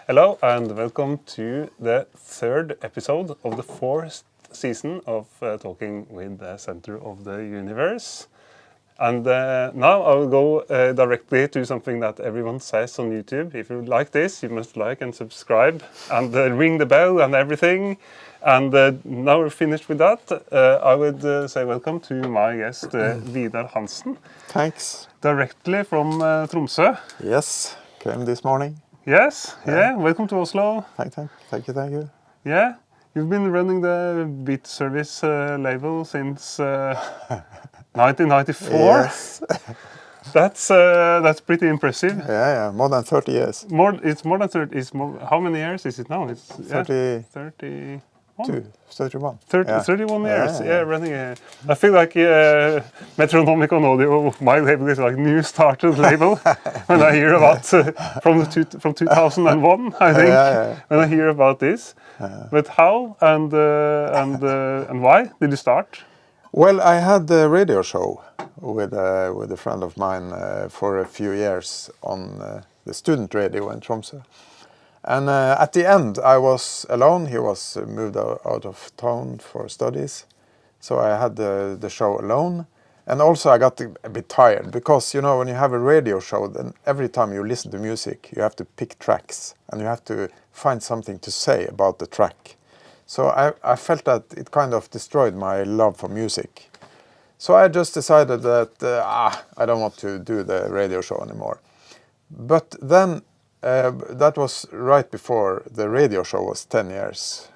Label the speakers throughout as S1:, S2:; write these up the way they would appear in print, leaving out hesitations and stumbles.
S1: Hello and welcome to the third episode of the fourth season of Talking with the Center of the Universe. And now I will go directly to something that everyone says on YouTube. If you like this, you must like and subscribe and ring the bell and everything. And now we're finished with that. I would say welcome to my guest, Vidar Hanssen.
S2: Thanks.
S1: Directly from Tromsø.
S2: Yes, came this morning.
S1: Yes, yeah. Welcome to Oslo.
S2: Thank you.
S1: Yeah, you've been running the Beatservice label since 1994.
S2: Yes.
S1: That's pretty impressive.
S2: Yeah, more than 30 years.
S1: It's more than 30. How many years is it now? It's
S2: 31.
S1: 31 years. Yeah, running. I feel like Metronomical Audio, my label is like new started label. When I hear about from 2001, I think. When I hear about this, but how and why did you start?
S2: Well, I had a radio show with a friend of mine for a few years on the student radio in Tromsø. And at the end, I was alone. He was moved out of town for studies. So I had the show alone. And also I got a bit tired because, you know, when you have a radio show, then every time you listen to music, you have to pick tracks and you have to find something to say about the track. So I felt that it kind of destroyed my love for music. So I just decided that I don't want to do the radio show anymore. But then that was right before the radio show was 10 years.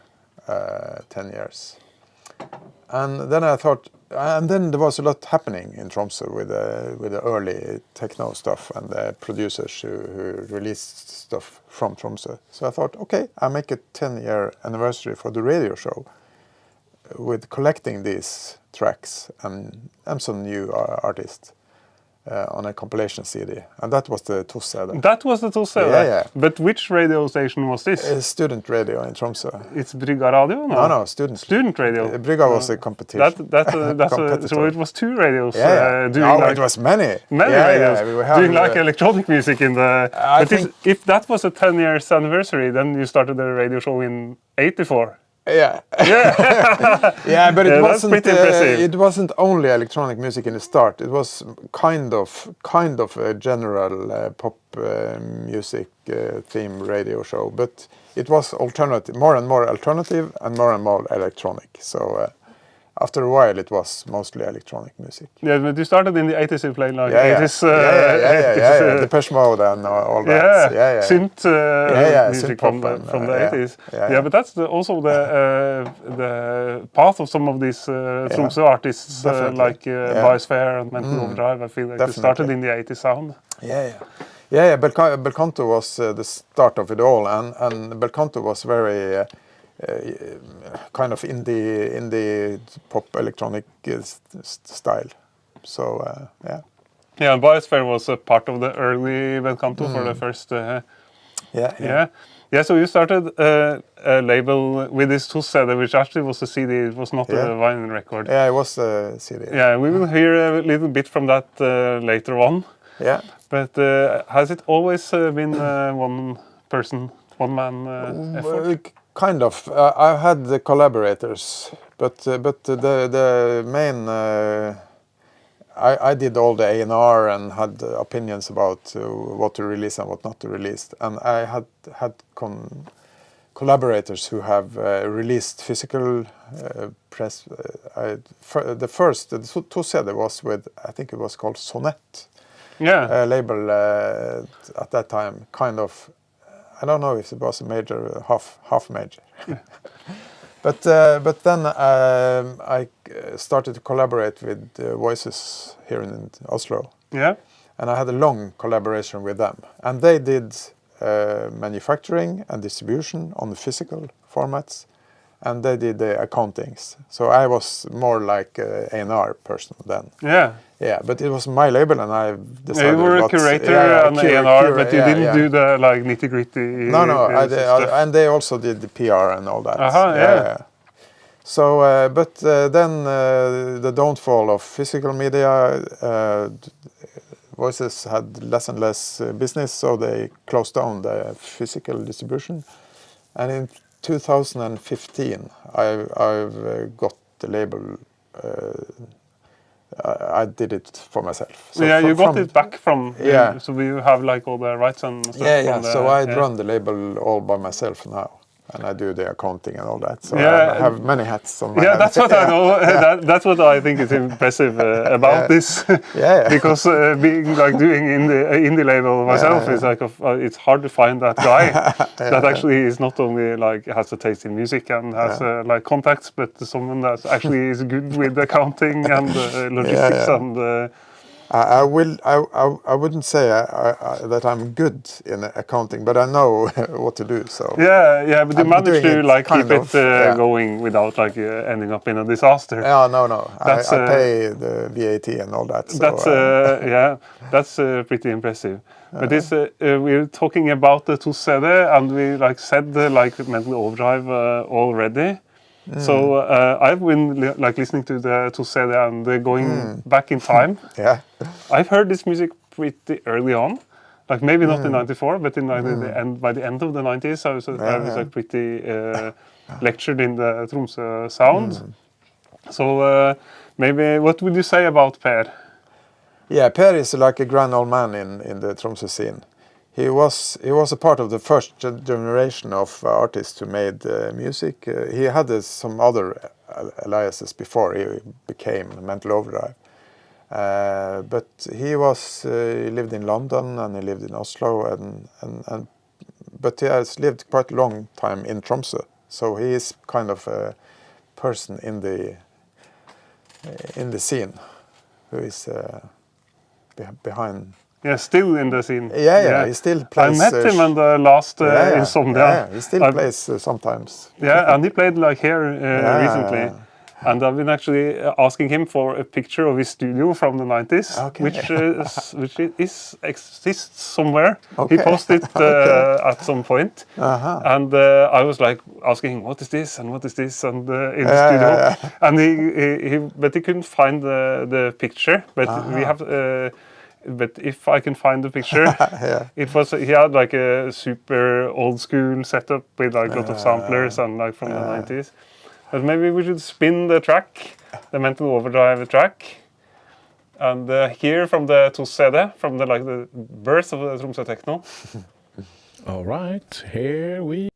S2: And then I thought, and then there was a lot happening in Tromsø with the early techno stuff and the producers who released stuff from Tromsø. So I thought, okay, I'll make a 10-year anniversary for the radio show with collecting these tracks and some new artists. On a compilation CD, and that was the TOS.CD.
S1: That was the TOS.CD?
S2: Yeah.
S1: But which radio station was this?
S2: Student radio in Tromsø.
S1: It's Brygga Radio?
S2: No, student.
S1: Student radio.
S2: Brygga was a competition.
S1: So it was two radios.
S2: It was many.
S1: Many radios. Doing like electronic music in the... If that was a 10 years anniversary, then you started the radio show in 84.
S2: Yeah, but it wasn't.
S1: Pretty impressive.
S2: It wasn't only electronic music in the start. It was kind of a general pop music theme radio show. But it was alternative, more and more alternative, and more electronic. So after a while, it was mostly electronic music.
S1: Yeah, but you started in the 80s. You played like 80s.
S2: Depeche Mode and all that.
S1: Synth music from the 80s. Yeah, but that's also the path of some of these Tromsø artists like Biosphere and Overdrive. I feel like they started in the 80s sound.
S2: Belcanto was the start of it all, and Belcanto was very kind of indie pop electronic style. So
S1: Yeah, and Biosphere was a part of the early Belcanto for the first. So you started a label with this TOS.CD, which actually was a CD. It was not a vinyl record.
S2: Yeah, it was a CD.
S1: Yeah, we will hear a little bit from that later on. Yeah. But has it always been one man effort?
S2: Kind of. I've had the collaborators, but the main. I did all the A&R and had opinions about what to release and what not to release, and I had collaborators who have released physical press. The TOS.CD was with, I think it was called Sonnet.
S1: Yeah.
S2: Label at that time, kind of. I don't know if it was a major, half major. But then I started to collaborate with Voices here in Oslo. Yeah. And I had a long collaboration with them. And they did manufacturing and distribution on the physical formats. And they did the accountings. So I was more like an A&R person then. Yeah. Yeah, but it was my label, and I decided.
S1: You were a curator and A&R, but you didn't do the like nitty gritty.
S2: No, and they also did the PR and all that. So, but then the downfall of physical media Voices had less and less business, so they closed down the physical distribution. And in 2015, I've got the label. I did it for myself.
S1: So yeah, you got it back from.
S2: Yeah.
S1: So you have like all the rights and stuff.
S2: Yeah. So I run the label all by myself now. And I do the accounting and all that. So I have many hats on my head.
S1: That's what I know. That's what I think is impressive about this. Because being like doing indie label myself is like it's hard to find that guy that actually is not only like has a taste in music and has like contacts, but someone that actually is good with accounting and logistics and.
S2: I wouldn't say that I'm good in accounting, but I know what to do. So
S1: but you managed to like keep it going without like ending up in a disaster.
S2: No. I pay the VAT and all that. So,
S1: that's pretty impressive. But this we're talking about the TOS.CD, and we like said like Mental Overdrive already. So I've been like listening to the TOS.CD and going back in time. I've heard this music pretty early on, like maybe not in '94, but in like by the end of the '90s, I was like pretty lectured in the Tromsø sound. So maybe what would you say about Per?
S2: Yeah, Per is like a grand old man in the Tromsø scene. He was a part of the first generation of artists who made music. He had some other aliases before he became Mental Overdrive. But he lived in London and he lived in Oslo, but he has lived quite a long time in Tromsø. So he is kind of a person in the scene who is behind.
S1: Yeah, still in the scene.
S2: Yeah. He still plays.
S1: I met him on the last Insomnia.
S2: Yeah, he still plays sometimes.
S1: Yeah, and he played like here recently. And I've been actually asking him for a picture of his studio from the 90s, which exists somewhere. He posted it at some point. And I was like asking him, what is this and what is this, and in the studio. And but he couldn't find the picture. But we have. But if I can find the picture, he had like a super old school setup with like a lot of samplers and like from the 90s. But maybe we should spin the track, the Mental Overdrive track, and hear from the TOS.CD, from the birth of the Tromsø Techno.
S3: All right, here we.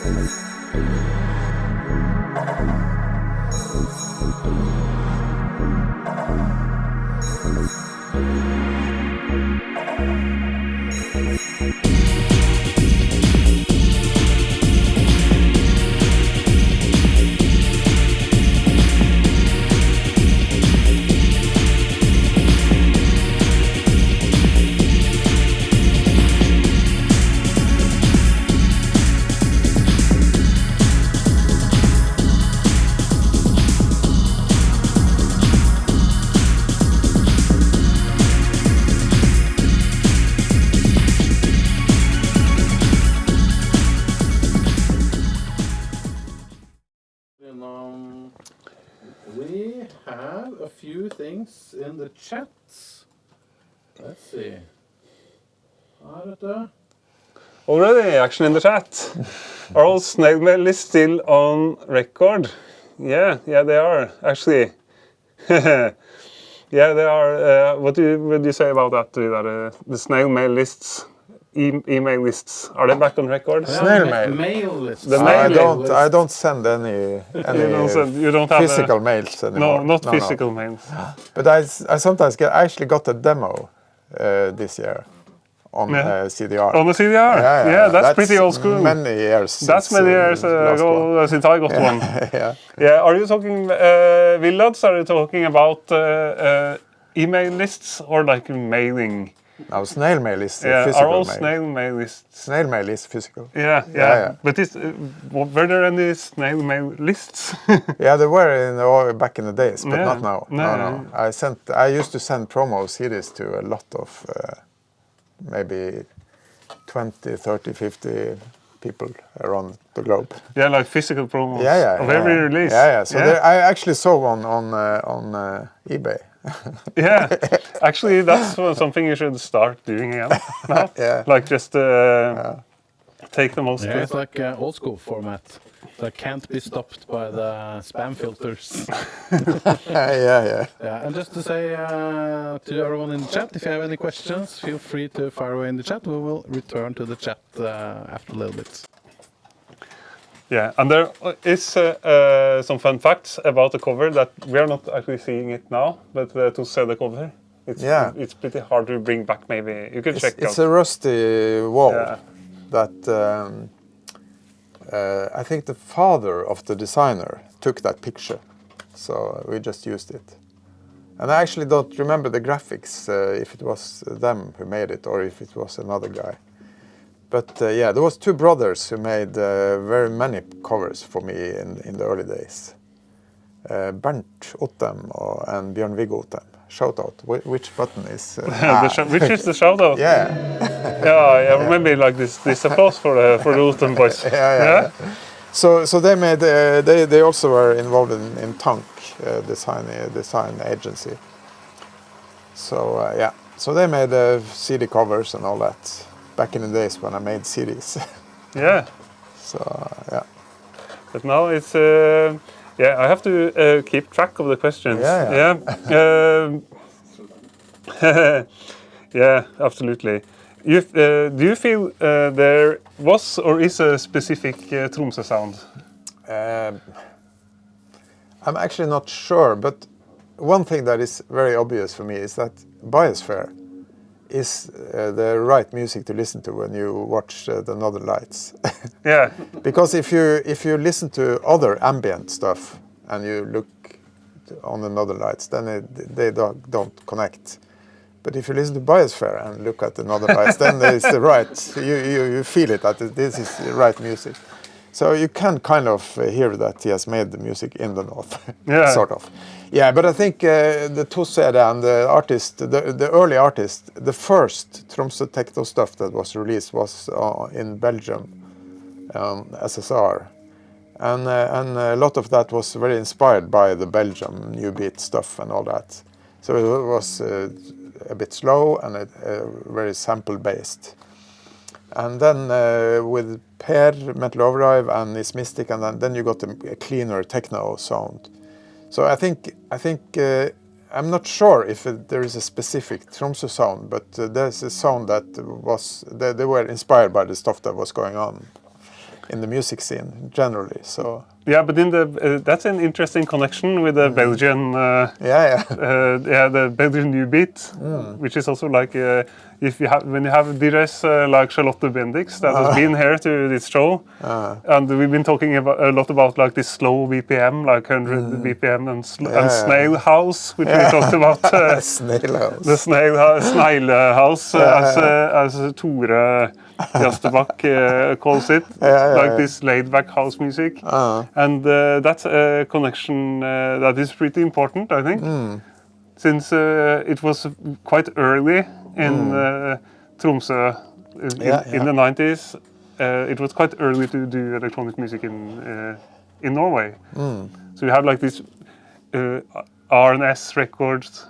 S3: We have a few things in the chat. Let's see.
S1: Already action in the chat. Are all Snail mail lists still on record? Yeah, they are actually. Yeah, they are. What do you say about that, Vidar? The Snail mail lists, email lists, are they back on record?
S2: Snail mail.
S3: Mail lists.
S1: The mail
S2: I don't send any
S1: you don't have
S2: physical mails anymore.
S1: No, not physical mails.
S2: But I sometimes I actually got a demo this year on CDR.
S1: On the CDR? Yeah, that's pretty old school.
S2: Many years.
S1: That's many years ago since I got one.
S2: Yeah.
S1: Are you talking, Villads, are you talking about email lists or like mailing?
S2: No, snail mail is physical
S1: are all
S2: mail.
S1: snail mail lists?
S2: Snail mail is physical.
S1: Yeah. But were there any snail mail lists?
S2: Yeah, there were back in the days, but not now.
S1: No.
S2: I used to send promo CDs to a lot of maybe 20, 30, 50 people around the globe.
S1: Yeah, like physical promos of every release.
S2: So I actually saw one on eBay.
S1: Yeah, actually that's something you should start doing again now. Like just take the most.
S3: Yeah, it's like old school format that can't be stopped by the spam filters.
S2: Yeah.
S3: And just to say to everyone in the chat, if you have any questions, feel free to fire away in the chat. We will return to the chat after a little bit.
S1: Yeah, and there is some fun facts about the cover that we are not actually seeing it now, but to see the cover, it's pretty hard to bring back. Maybe you can check out.
S2: It's a rusty wall that I think the father of the designer took that picture, so we just used it. And I actually don't remember the graphics, if it was them who made it or if it was another guy. But there was two brothers who made very many covers for me in the early days. Bernt Ottem and Bjørn-Viggo Ottem. Shout out. Which button is?
S1: Which is the shout out?
S2: Yeah.
S1: Maybe like this applause for the Ottem boys.
S2: Yeah. So they made. They also were involved in Tank design agency. So so they made CD covers and all that. Back in the days when I made CDs.
S1: Yeah.
S2: So,
S1: But now it's, I have to keep track of the questions. Yeah, absolutely. Do you feel there was or is a specific Tromsø sound?
S2: I'm actually not sure, but one thing that is very obvious for me is that Biosphere is the right music to listen to when you watch the Northern Lights.
S1: Yeah.
S2: Because if you listen to other ambient stuff and you look on the Northern Lights, then they don't connect. But if you listen to Biosphere and look at the Northern Lights, then it's the right. You feel it that this is the right music. So you can kind of hear that he has made the music in the north, sort of. Yeah, but I think the TOS.CD and the artist, the early artist, the first Tromsø techno stuff that was released was in Belgium, SSR. And a lot of that was very inspired by the Belgian New Beat stuff and all that. So it was a bit slow and very sample-based. And then with Per, Metal Overdrive, and Is Mystic, and then you got a cleaner techno sound. So I think I'm not sure if there is a specific Tromsø sound, but there's a sound that was they were inspired by the stuff that was going on in the music scene generally. So
S1: yeah, but in the that's an interesting connection with the Belgian the Belgian New Beat, which is also like if you have when you have DJs like Charlotte Bendix that has been here to this show, and we've been talking about a lot about like this slow BPM, like 100 BPM and Snail House, which we talked about.
S2: Snail House.
S1: The Snail House, as Tore Jasterbakk calls it, like this laid-back house music, and that's a connection that is pretty important, I think, since it was quite early in Tromsø in the 90s. It was quite early to do electronic music in Norway. So you have like these R&S records.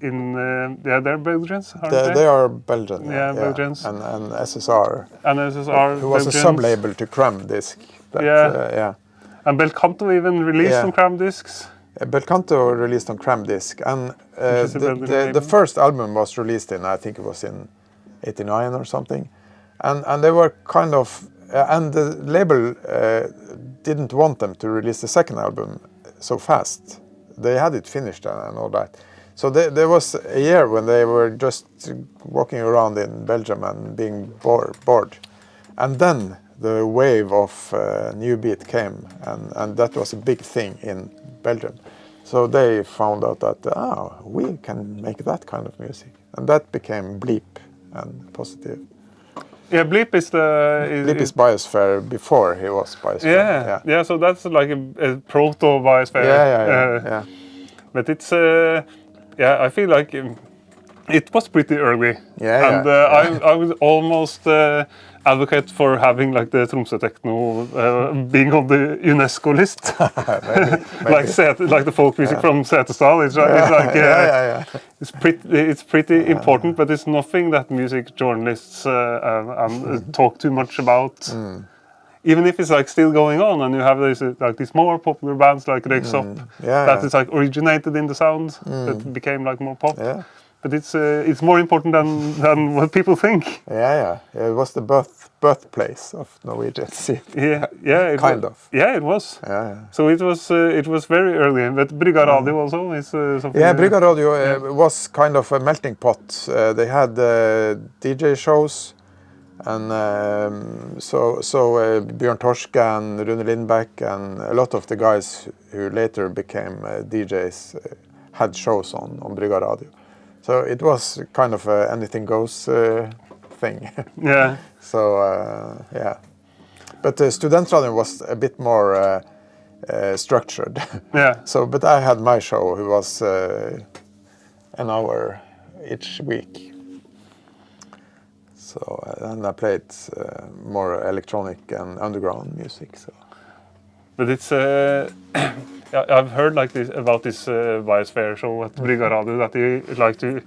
S1: They're Belgians, aren't they?
S2: They are Belgian.
S1: Yeah, Belgians.
S2: And SSR.
S1: And SSR.
S2: Who was a sub-label to Cram Disc.
S1: And Belcanto even released some Cram Discs.
S2: Belcanto released on Cram Disc, and the first album was released in, I think it was in '89 or something, and they were kind of, and the label didn't want them to release the second album so fast. They had it finished and all that. So there was a year when they were just walking around in Belgium and being bored. And then the wave of New Beat came, and that was a big thing in Belgium. So they found out that, we can make that kind of music. And that became Bleep and Positive.
S1: Yeah, Bleep is
S2: Bleep is Biosphere before he was Biosphere.
S1: Yeah, so that's like a proto-Biosphere.
S2: Yeah.
S1: But it's... I feel like it was pretty early, I would almost advocate for having like the Tromsø Techno being on the UNESCO list, maybe. like the folk music from Setesdal. It's pretty important, but it's nothing that music journalists talk too much about. Even if it's like still going on, and you have these more popular bands like Rexop that is like originated in the sound that became like more pop. But it's more important than what people think.
S2: It was the birthplace of Norwegian scene.
S1: Kind of. Yeah, it was. So it was very early. But Brygga Radio also is something.
S2: Yeah, Brygga Radio was kind of a melting pot. They had DJ shows. And so Bjørn Torske and Rune Lindbæk and a lot of the guys who later became DJs had shows on Brygga Radio. So it was kind of a anything goes thing. So but Studentradio was a bit more structured. So, but I had my show, who was an hour each week. So and I played more electronic and underground music. So,
S1: but it's I've heard like this about this Biosphere show at Brygga Radio, that you like to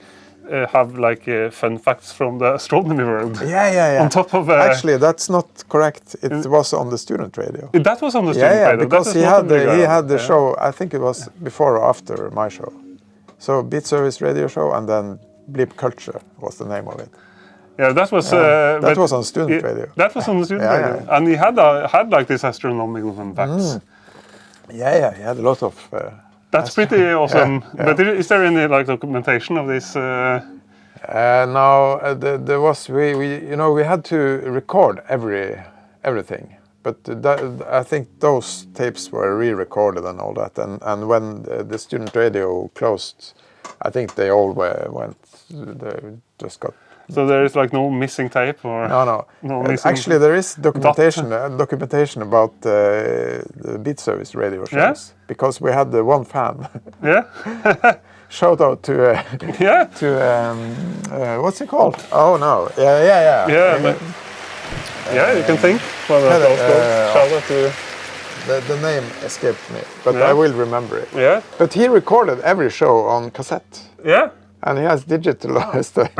S1: have like fun facts from the astronomy world. On top of
S2: actually, that's not correct. It was on the student radio.
S1: That was on the student radio.
S2: Because he had the show. I think it was before or after my show. So Beatservice radio show, and then Bleep Culture was the name of it.
S1: Yeah, that was
S2: that was on student radio.
S1: That was on the student radio, and he had like this astronomical fun facts.
S2: He had a lot of.
S1: That's pretty awesome. But is there any like documentation of this?
S2: No, there was we had to record everything, but I think those tapes were re-recorded and all that. And when the student radio closed, I think they all went. They just got.
S1: So there is like no missing tape, or
S2: no missing. Actually, there is documentation about the Beatservice radio shows, because we had the one fan. Shout out to what's it called? Oh no,
S1: you can think. Shout out to.
S2: The name escaped me, but I will remember it.
S1: Yeah.
S2: But he recorded every show on cassette.
S1: Yeah.
S2: And he has digitalized it.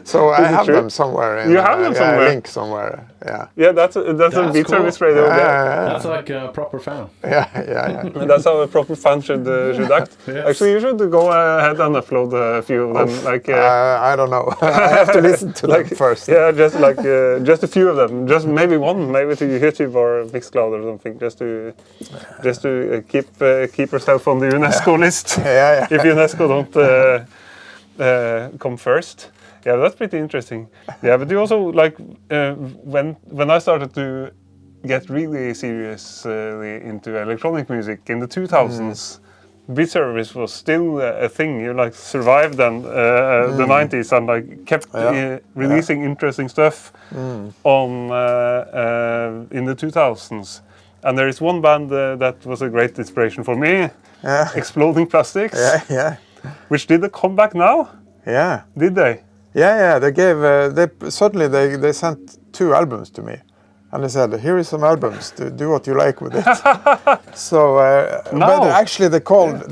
S2: So I
S1: Is it
S2: have
S1: true?
S2: them somewhere. In,
S1: You have them somewhere?
S2: link somewhere. Yeah.
S1: Yeah, that's a Beatservice
S3: cool.
S1: radio.
S3: That's like a proper fan.
S2: Yeah.
S1: And that's how a proper fan should act.
S3: Yes.
S1: Actually, you should go ahead and upload a few of them. Like,
S2: I don't know. I have to listen to them first.
S1: yeah, just a few of them. Just maybe one, maybe to YouTube or Mixcloud or something, just to keep yourself on the UNESCO list.
S2: Yeah.
S1: If UNESCO don't come first. Yeah, that's pretty interesting. Yeah, but you also like when I started to get really seriously into electronic music in the 2000s. Beatservice was still a thing. You like survived and the 90s and like kept releasing interesting stuff on in the 2000s. And there is one band that was a great inspiration for me, Xploding Plastix, which did a comeback now.
S2: Yeah.
S1: Did they?
S2: Yeah. They gave. Suddenly they sent 2 albums to me. And they said, "Here is some albums. Do what you like with it." So, but actually, they called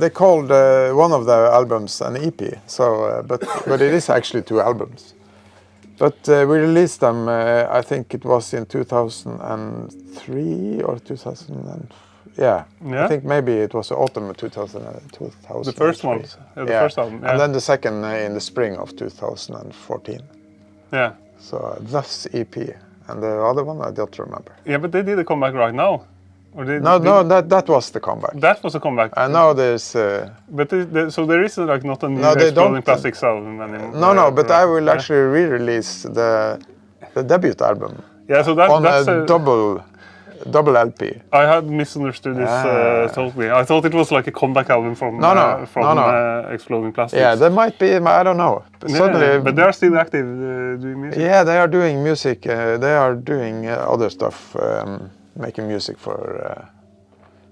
S2: one of the albums an EP. So, but it is actually 2 albums. But we released them. I think it was in 2003 or 2000. Yeah. I think maybe it was autumn of 2000.
S1: The first one. The first album. Yeah.
S2: And then the second in the spring of 2014.
S1: Yeah.
S2: So thus EP. And the other one, I don't remember.
S1: Yeah, but they did a comeback right now. Or
S2: that was the comeback.
S1: That was a comeback.
S2: And now there's...
S1: but so there is like not a new Exploding Plastix album anymore.
S2: No, but I will actually re-release the debut album.
S1: Yeah, so that's
S2: a double LP.
S1: I had misunderstood this totally. I thought it was like a comeback album from Exploding Plastix.
S2: Yeah, there might be, I don't know. Suddenly,
S1: but they are still active doing music.
S2: Yeah, they are doing music. They are doing other stuff, making music for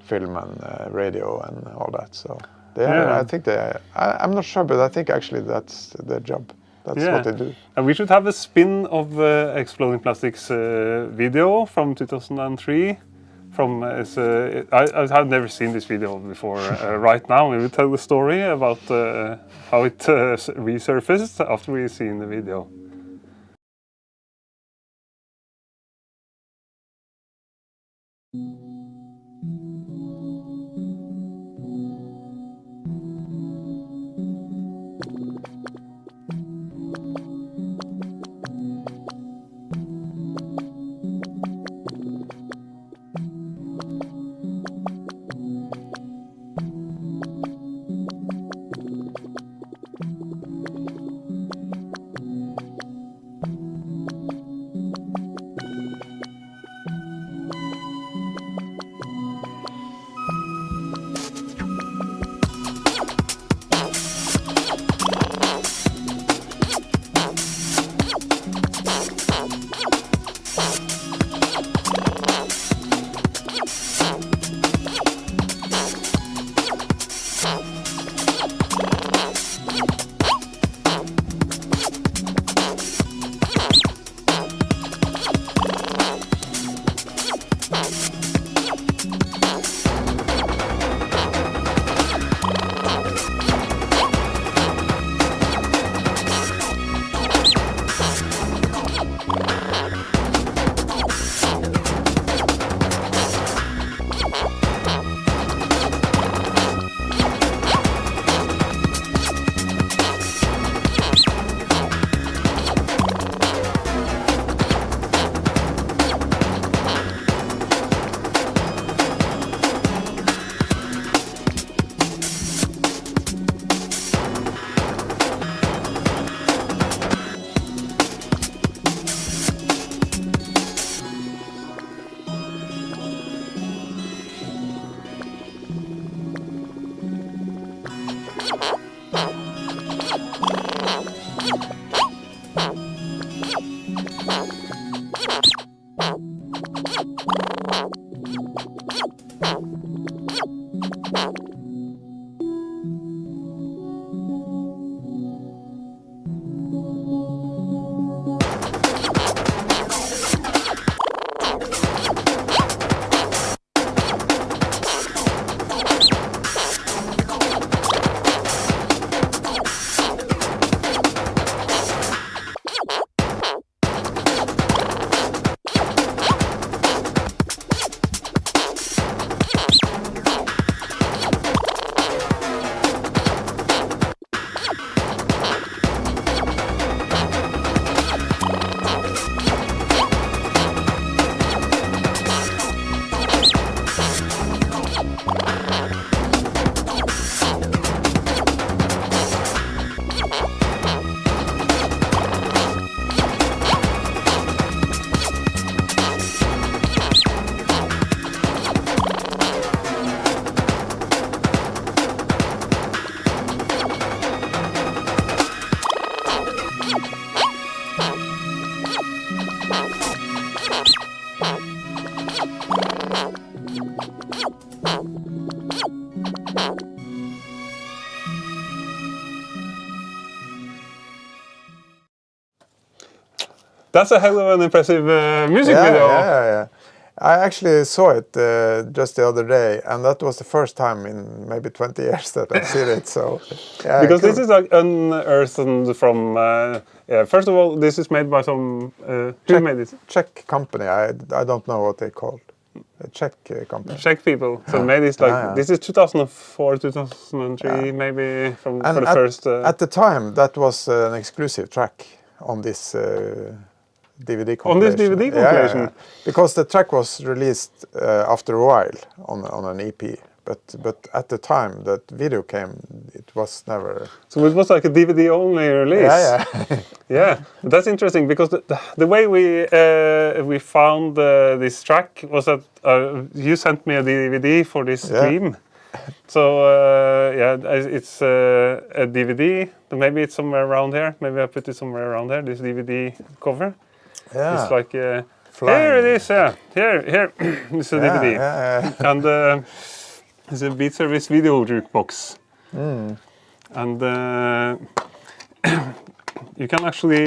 S2: film and radio and all that. So they are, I think I'm not sure, but I think actually that's their job. That's what they do.
S1: And we should have a spin of Exploding Plastix video from 2003. I have never seen this video before. Right now, we will tell the story about how it resurfaced after we've seen the video. That's a hell of an impressive music video.
S2: Yeah. I actually saw it just the other day, and that was the first time in maybe 20 years that I've seen it. So, yeah,
S1: because
S2: cool.
S1: this is like unearthed from. First of all, this is made by some. Who made it?
S2: Czech company. I don't know what they called. A Czech company.
S1: Czech people. So made it like this is 2004, 2003, maybe for the first.
S2: At the time, that was an exclusive track on this. DVD compilation.
S1: On this DVD compilation?
S2: Yeah. Because the track was released after a while on an EP. But at the time that video came, it was never...
S1: So it was like a DVD only release?
S2: Yeah.
S1: Yeah, that's interesting because the way we found this track was that you sent me a DVD for this stream. So it's a DVD. Maybe it's somewhere around here. Maybe I put it somewhere around here, this DVD cover.
S2: Yeah.
S1: It's like, here it is, here, it's a DVD.
S2: Yeah.
S1: And it's a Beatservice video jukebox. And you can actually,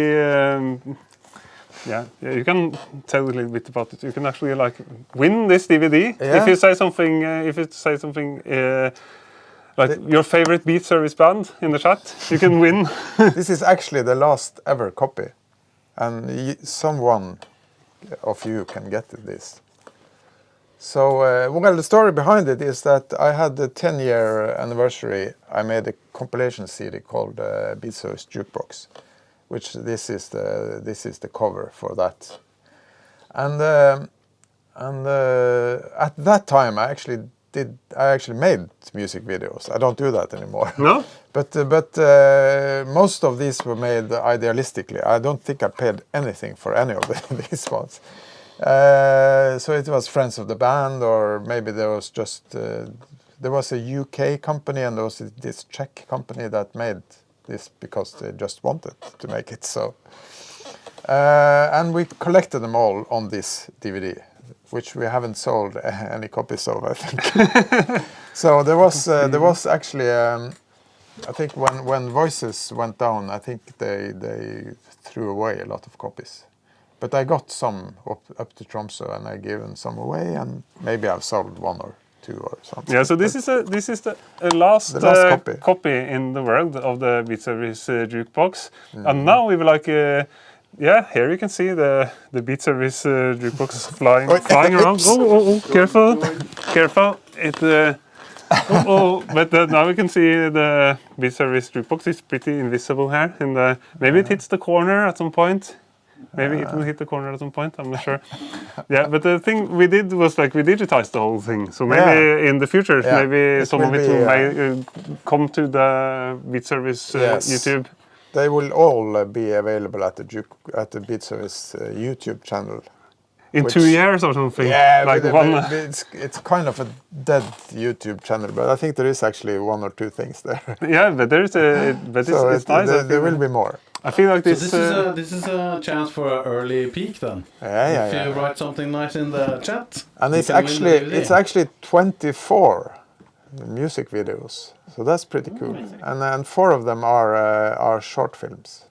S1: you can tell a little bit about it. You can actually like win this DVD if you say something, like your favorite Beatservice band in the chat. You can win.
S2: This is actually the last ever copy. And someone of you can get this. So, well, the story behind it is that I had the 10-year anniversary. I made a compilation CD called Beatservice Jukebox, which this is the cover for that. And at that time, I actually made music videos. I don't do that anymore.
S1: No.
S2: But most of these were made idealistically. I don't think I paid anything for any of these ones. So it was friends of the band, or maybe there was just there was a UK company and there was this Czech company that made this because they just wanted to make it. So and we collected them all on this DVD, which we haven't sold any copies of, I think. So there was actually I think when Voices went down, I think they threw away a lot of copies. But I got some up to Tromsø, and I given some away, and maybe I've sold one or two or something.
S1: Yeah, so this is the last copy in the world of the Beatservice jukebox, and now we were like, here you can see the Beatservice jukebox flying around. Oh, careful! It. But now we can see the Beatservice jukebox is pretty invisible here. Maybe it hits the corner at some point. Maybe it will hit the corner at some point, I'm not sure. Yeah, but the thing we did was like we digitized the whole thing. So maybe in the future, maybe some of it will come to the Beatservice YouTube.
S2: They will all be available at the Beatservice YouTube channel.
S1: In 2 years or something?
S2: Yeah,
S1: like
S2: it's kind of a dead YouTube channel, but I think there is actually one or two things there.
S1: Yeah, but there is it's nice.
S2: There will be more.
S1: I feel like this.
S3: So this is a chance for an early peek then. If you write something nice in the chat.
S2: And it's actually 24 music videos, so that's pretty cool. And 4 of them are short films.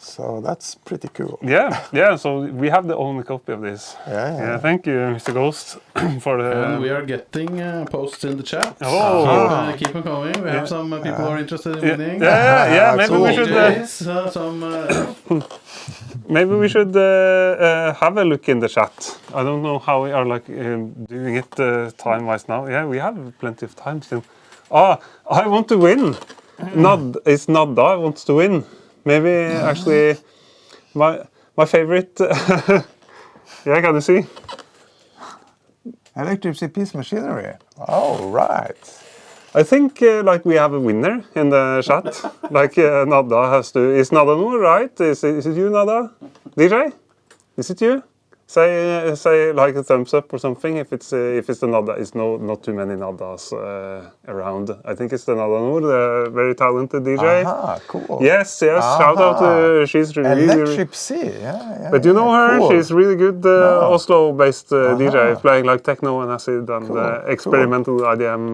S2: So that's pretty cool.
S1: Yeah. So we have the only copy of this.
S2: Yeah.
S1: Thank you, Mr. Ghost, for the.
S3: And we are getting posts in the chat.
S1: Oh.
S3: Keep them coming. We have some people who are interested in winning.
S1: Yeah. Maybe we should. Maybe we should have a look in the chat. I don't know how we are like doing it time-wise now. Yeah, we have plenty of time still. I want to win. It's Nadda wants to win. Maybe actually my favorite. Can you see?
S2: Electricity Piece Machinery. Oh, right.
S1: I think like we have a winner in the chat. Like Nadda has to. Is Nadda no right? Is it you, Nadda? DJ? Is it you? Say like a thumbs up or something if it's the Nadda. It's not too many Naddas around. I think it's the Nadda Nord, the very talented DJ.
S2: Aha, cool.
S1: Yes. Shout out to she's really.
S2: Electricity, yeah.
S1: But you know her,
S2: cool.
S1: She's really good Oslo-based DJ, playing like techno and acid and experimental IDM.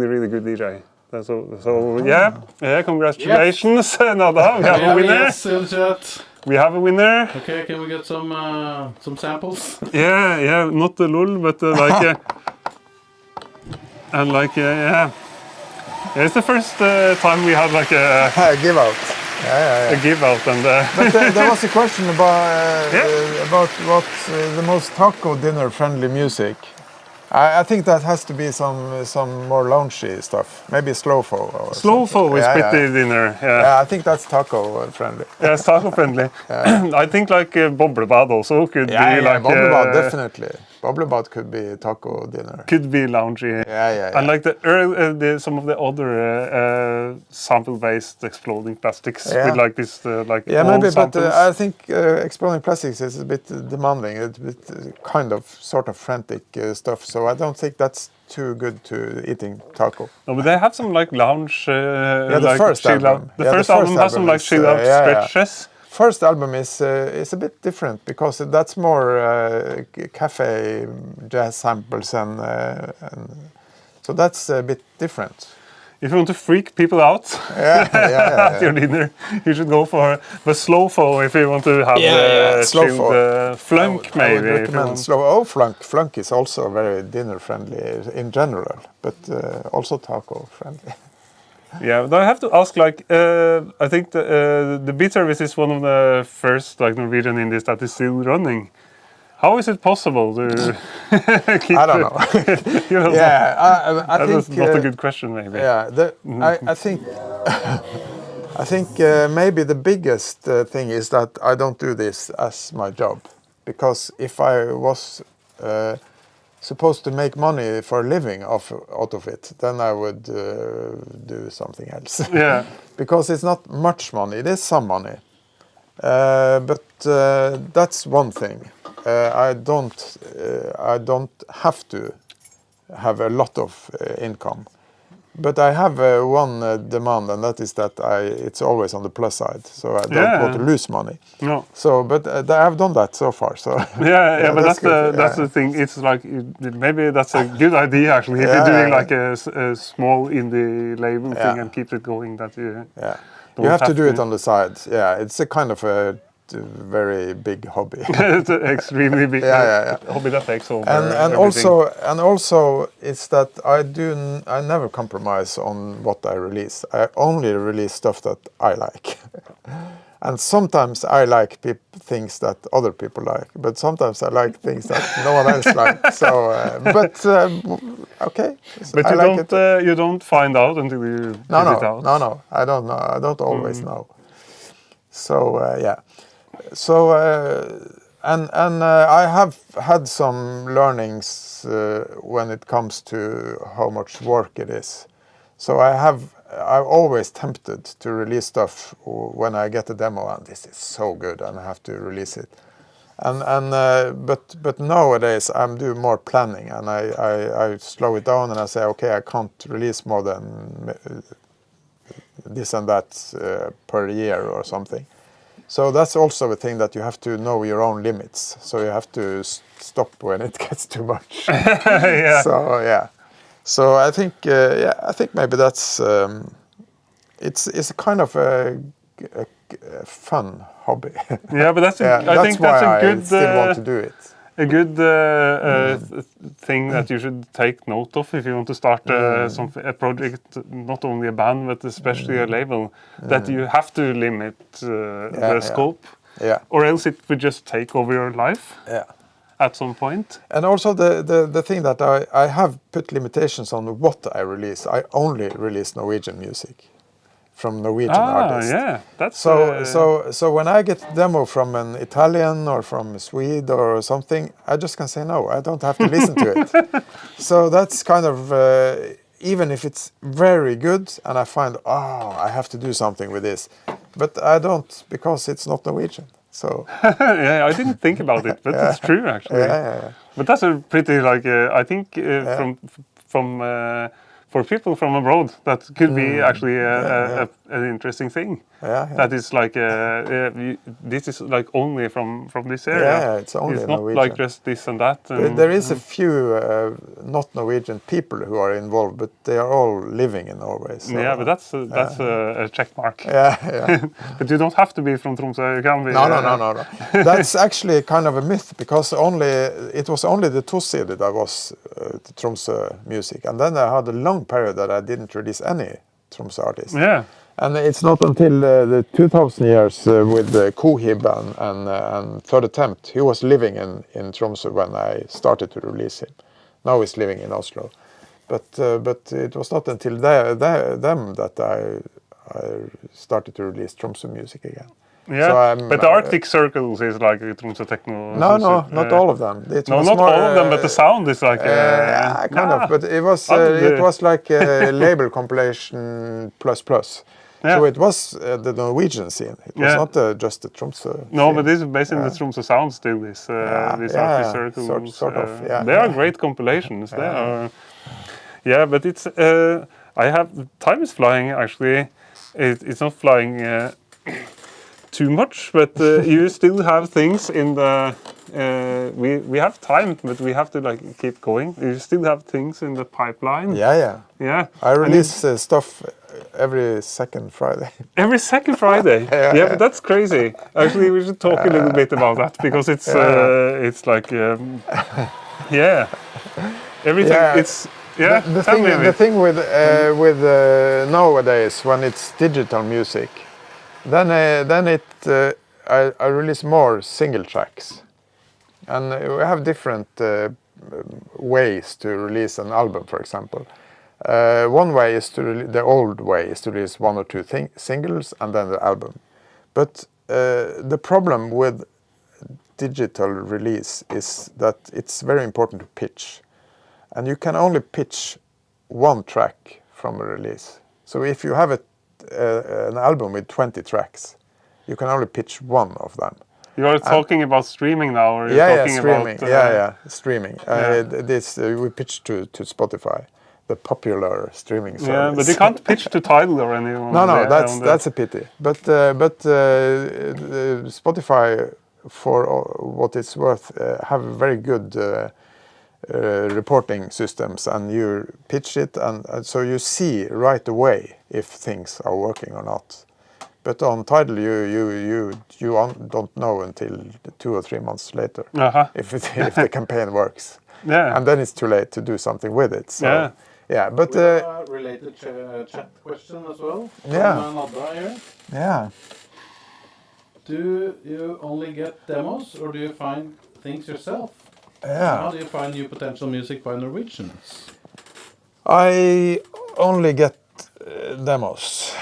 S1: Really good DJ. So yeah, congratulations, Nada. We have a winner.
S3: Yes, in the chat.
S1: We have a winner.
S3: Okay, can we get some samples?
S1: Yeah, not the lull, but like, and like, yeah. It's the first time we had like a
S2: give out.
S1: a give out, and
S2: But there was a question about what the most taco dinner friendly music. I think that has to be some more loungy stuff. Maybe Slowfo.
S1: Slowfo is pretty dinner.
S2: Yeah, I think that's taco friendly.
S1: Yeah, it's taco friendly. I think like boblebad also could be like
S2: Boblebad definitely. Boblebad could be taco dinner.
S1: Could be loungy.
S2: Yeah.
S1: And like some of the other sample-based Xploding Plastix with like this like
S2: maybe,
S1: samples.
S2: but I think Xploding Plastix is a bit demanding. It's a bit kind of sort of frantic stuff. So I don't think that's too good to eating taco.
S1: No, but they have some like lounge.
S2: The
S1: like
S2: first
S1: chill
S2: album.
S1: out. The first album has some like chill out stretches.
S2: First album is a bit different because that's more cafe jazz samples and so that's a bit different.
S1: If you want to freak people out at your dinner, you should go for the Slowfo if you want to have chilled flunk maybe.
S2: I would recommend slow. Flunk. Flunk is also very dinner friendly in general, but also taco friendly.
S1: Yeah, but I have to ask, like, I think the Beatservice is one of the first like Norwegian indies that is still running. How is it possible to keep?
S2: I don't know.
S1: You know,
S2: I think
S1: that's not a good question, maybe.
S2: Yeah, I think I think maybe the biggest thing is that I don't do this as my job, because if I was supposed to make money for a living out of it, then I would do something else.
S1: Yeah.
S2: Because it's not much money. It is some money, but that's one thing. I don't have to have a lot of income, but I have one demand, and that is that it's always on the plus side. So I don't want to lose money.
S1: No.
S2: So, but I've done that so far. So
S1: yeah, but that's the thing. It's like maybe that's a good idea actually. If you're doing like a small indie label thing and keep it going, that you
S2: you have to do it on the side. Yeah, it's a kind of a very big hobby.
S1: It's an extremely big hobby that takes over.
S2: And also it's that I never compromise on what I release. I only release stuff that I like. And sometimes I like things that other people like, but sometimes I like things that no one else likes. So, okay.
S1: But you don't find out until you put it out.
S2: No, I don't know. I don't always know. So So and I have had some learnings when it comes to how much work it is. So I'm always tempted to release stuff when I get a demo and this is so good and I have to release it. But nowadays I'm doing more planning, and I slow it down and I say, okay, I can't release more than this and that per year or something. So that's also a thing, that you have to know your own limits. So you have to stop when it gets too much. So I think maybe that's it's kind of a fun hobby.
S1: Yeah, but that's I think that's a good.
S2: I still want to do it.
S1: A good thing that you should take note of if you want to start a project, not only a band but especially a label, that you have to limit the scope, or else it would just take over your life at some point.
S2: And also the thing that I have put limitations on what I release. I only release Norwegian music from Norwegian artists.
S1: Yeah, that's
S2: so when I get demo from an Italian or from Sweden or something, I just can say no. I don't have to listen to it. So that's kind of even if it's very good, and I find I have to do something with this, but I don't, because it's not Norwegian. So
S1: I didn't think about it, but it's true actually. But that's a pretty I think for for people from abroad, that could be actually an interesting thing. That is like this is like only from this area.
S2: Yeah, it's only
S1: not
S2: Norwegian.
S1: like just this and that. And,
S2: there is a few not Norwegian people who are involved, but they are all living in Norway. So,
S1: yeah, but that's a check mark.
S2: Yeah.
S1: But you don't have to be from Tromsø. You can be.
S2: No. That's actually kind of a myth, because it was only the TOS.CD that was the Tromsø music, and then I had a long period that I didn't release any Tromsø artists.
S1: Yeah.
S2: And it's not until the 2000 years with Kohib and Third Attempt. He was living in Tromsø when I started to release him. Now he's living in Oslo. But it was not until them that I started to release Tromsø music again.
S1: Yeah, so but the Arctic Circles is like Tromsø Techno.
S2: No, not all of them.
S1: Not all of them, but the sound is like...
S2: kind of, but it was like a label compilation plus. Yeah. So it was the Norwegian scene. It was not just the Tromsø.
S1: No, but this is based in the Tromsø sound still. These Arctic Circles.
S2: Sort of.
S1: They are great compilations. They are. Yeah, but it's. Time is flying. Actually, it's not flying too much, but you still have things in the. We have time, but we have to like keep going. You still have things in the pipeline.
S2: Yeah. I release stuff every second Friday.
S1: Every second Friday? Yeah, but that's crazy. Actually, we should talk a little bit about that, because it's like everything.
S2: Yeah.
S1: It's
S2: the thing with nowadays, when it's digital music, then I release more single tracks, and we have different ways to release an album, for example. One way is the old way is to release one or two singles and then the album. But the problem with digital release is that it's very important to pitch. And you can only pitch one track from a release. So if you have an album with 20 tracks, you can only pitch one of them.
S1: You are talking about streaming now, or
S2: you're
S1: talking
S2: streaming.
S1: about...
S2: Streaming. We pitch to Spotify, the popular streaming service.
S1: Yeah, but you can't pitch to Tidal or anyone.
S2: No, that's a pity. But Spotify, for what it's worth, have very good reporting systems, and you pitch it, and so you see right away if things are working or not. But on Tidal, you don't know until 2 or 3 months later if the campaign works. Yeah, and then it's too late to do something with it. So, yeah, but
S3: we have a related chat question as well. From here.
S2: Yeah.
S3: Do you only get demos, or do you find things yourself?
S2: Yeah.
S3: How do you find new potential music by Norwegians?
S2: I only get demos.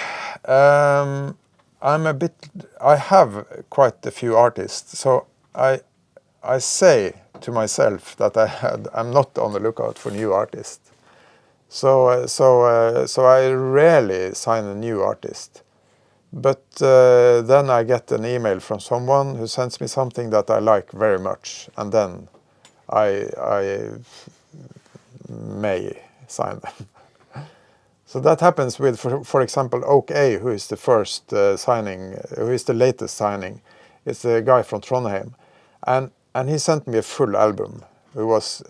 S2: I have quite a few artists, so I say to myself that I'm not on the lookout for new artists. So I rarely sign a new artist. But then I get an email from someone who sends me something that I like very much, and then I may sign them. So that happens with, for example, Oak A, who is the first signing, who is the latest signing. It's a guy from Trondheim, and he sent me a full album. It was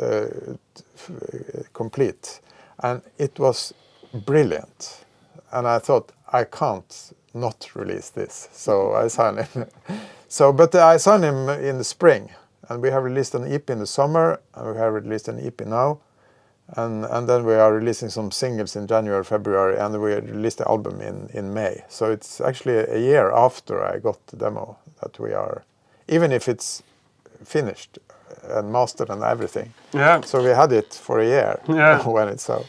S2: complete, and it was brilliant. And I thought, I can't not release this, so I signed him. But I signed him in the spring, and we have released an EP in the summer, and we have released an EP now. And then we are releasing some singles in January, February, and we released the album in May. So it's actually a year after I got the demo that we are, even if it's finished and mastered and everything. Yeah. So we had it for a year when it's out.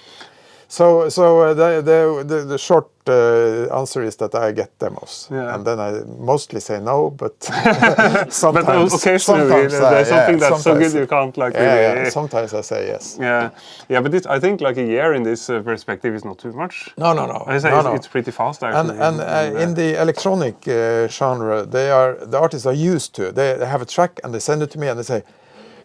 S2: So the short answer is that I get demos, and then I mostly say no, but sometimes.
S1: But occasionally there's something that's so good you can't like.
S2: Yeah, sometimes I say yes.
S1: Yeah, but I think like a year in this perspective is not too much.
S2: No.
S1: I say it's pretty fast actually.
S2: And in the electronic genre, the artists are used to. They have a track and they send it to me and they say,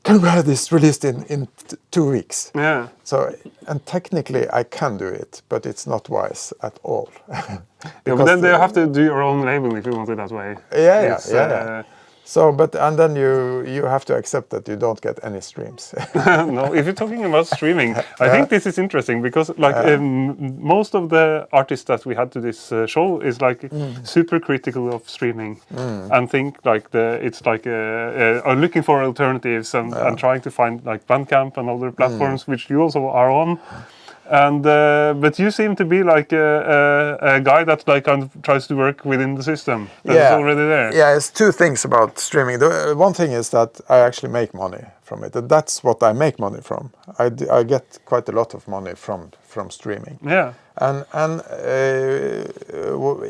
S2: can we have this released in 2 weeks?
S1: Yeah.
S2: So, and technically I can do it, but it's not wise at all.
S1: Yeah, but then you have to do your own labeling if you want it that way.
S2: Yeah. So, and then you have to accept that you don't get any streams.
S1: No, if you're talking about streaming, I think this is interesting because like most of the artists that we had to this show is like super critical of streaming and think like it's like are looking for alternatives and trying to find like Bandcamp and other platforms which you also are on. And but you seem to be like a guy that like kind of tries to work witin the system that's already there.
S2: Yeah, it's two things about streaming. The one thing is that I actually make money from it. That's what I make money from. I get quite a lot of money from streaming.
S1: Yeah.
S2: And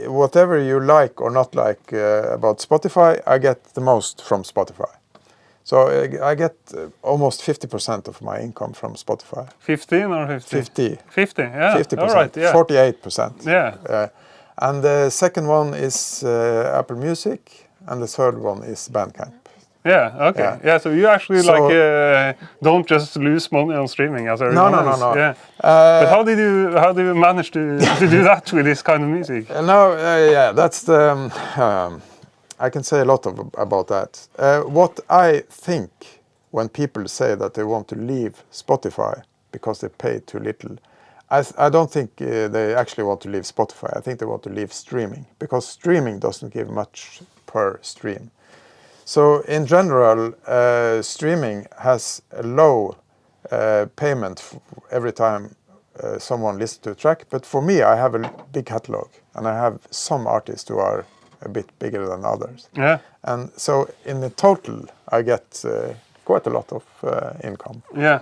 S2: whatever you like or not like about Spotify, I get the most from Spotify. So I get almost 50% of my income from Spotify.
S1: 15 or 50?
S2: 50.
S1: 50, yeah.
S2: 50%.
S1: All right, yeah.
S2: 48%.
S1: Yeah.
S2: And the second one is Apple Music, and the third one is Bandcamp.
S1: Yeah, okay. Yeah, so you actually like don't just lose money on streaming as everyone else.
S2: No.
S1: Yeah. But how do you manage to do that with this kind of music?
S2: That's the... I can say a lot about that. What I think when people say that they want to leave Spotify because they pay too little, I don't think they actually want to leave Spotify. I think they want to leave streaming because streaming doesn't give much per stream. So in general, streaming has a low payment every time someone listens to a track. But for me, I have a big catalog and I have some artists who are a bit bigger than others. Yeah. And so in the total, I get quite a lot of income. Yeah.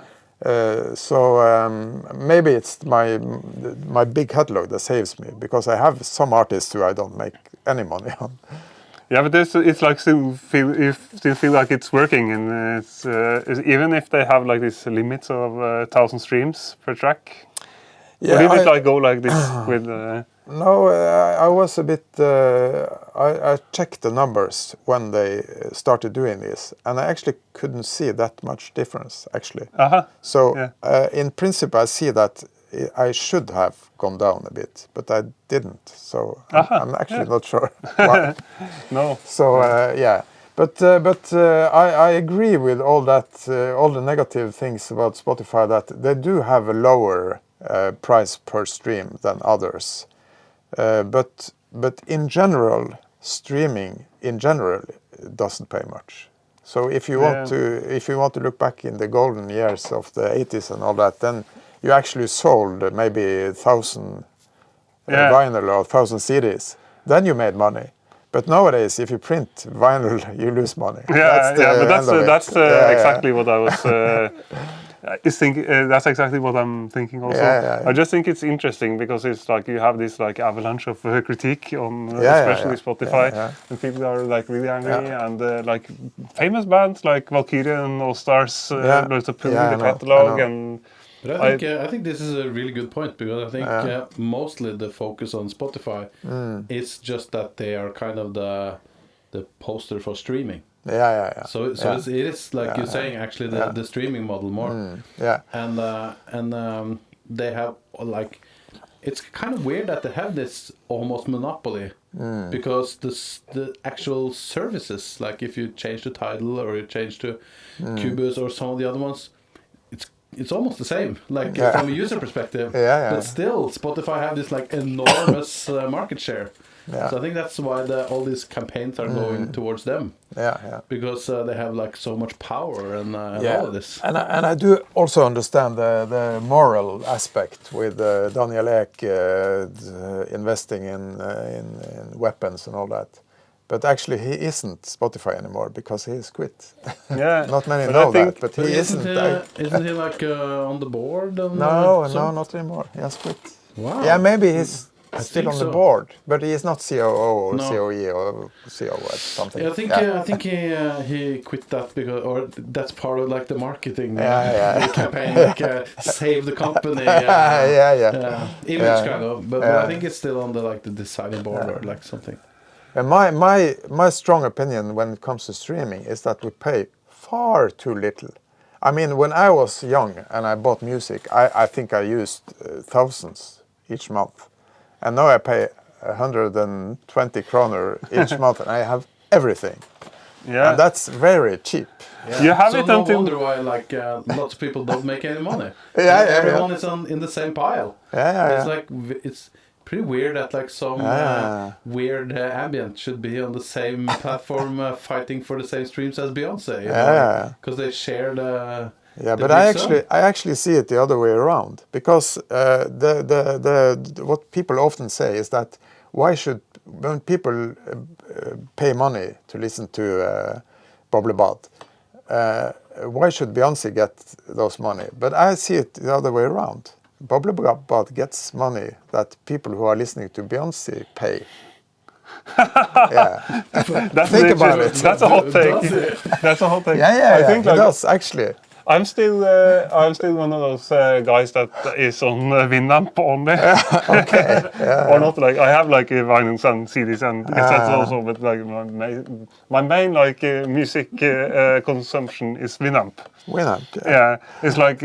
S2: Maybe it's my big catalog that saves me because I have some artists who I don't make any money on.
S1: Yeah, but it's like you still feel like it's working, and it's even if they have like these limits of 1,000 streams per track. Yeah, or did it like go like this with?
S2: No, I was a bit. I checked the numbers when they started doing this, and I actually couldn't see that much difference. Actually, so in principle, I see that I should have gone down a bit, but I didn't. So I'm actually not sure why.
S1: No.
S2: So but I agree with all that, all the negative things about Spotify, that they do have a lower price per stream than others. But in general, streaming in general doesn't pay much. So if you want to look back in the golden years of the 80s and all that, then you actually sold maybe 1,000 vinyl or 1,000 CDs. Then you made money. But nowadays, if you print vinyl, you lose money.
S1: Yeah, that's exactly what I was. That's exactly what I'm thinking also. I just think it's interesting because it's like you have this like avalanche of critique on especially Spotify, and people are like really angry, and like famous bands like Valkyria and All Stars also pulling the catalog. And
S3: but I think this is a really good point, because I think mostly the focus on Spotify is just that they are kind of the poster for streaming. So it is like you're saying, actually the streaming model more. And they have like, it's kind of weird that they have this almost monopoly, because the actual services, like if you change to Tidal or you change to Cubus or some of the other ones, it's almost the same, like from a user perspective. But still, Spotify have this like enormous market share. So I think that's why all these campaigns are going towards them. Because they have like so much power and all of this.
S2: And I do also understand the moral aspect with Daniel Ek investing in weapons and all that. But actually, he isn't Spotify anymore because he's quit. Not many know that, but he isn't.
S3: Isn't he like on the board?
S2: No, not anymore. He has quit.
S3: Wow.
S2: Yeah, maybe he's still on the board, but he is not C.O.U. or C.O.E. or C.O.U. or something.
S3: I think he quit that because, or that's part of like the marketing campaign, like save the company. Image kind of, but I think it's still on the designing board or like something.
S2: And my strong opinion when it comes to streaming is that we pay far too little. I mean, when I was young and I bought music, I think I used thousands each month. And now I pay 120 kroner each month and I have everything.
S1: Yeah.
S2: And that's very cheap.
S3: Yeah.
S1: You have
S3: so
S1: it
S3: no
S1: until...
S3: wonder why lots of people don't make any money.
S2: Everyone
S3: is in the same pile. It's like it's pretty weird that like some weird ambient should be on the same platform fighting for the same streams as Beyonce. Because they share the...
S2: Yeah, but I actually see it the other way around, because what people often say is that when people pay money to listen to Boblebad, why should Beyonce get those money? But I see it the other way around. Boblebad gets money that people who are listening to Beyonce pay. Yeah, think about it.
S1: That's a hot take. That's a hot take.
S2: I think it does actually.
S1: I'm still one of those guys that is on Winamp only.
S2: Okay.
S1: Or not, like I have like vinyls and CDs and cassettes also, but like my main like music consumption is Winamp.
S2: Winamp.
S1: Yeah, it's like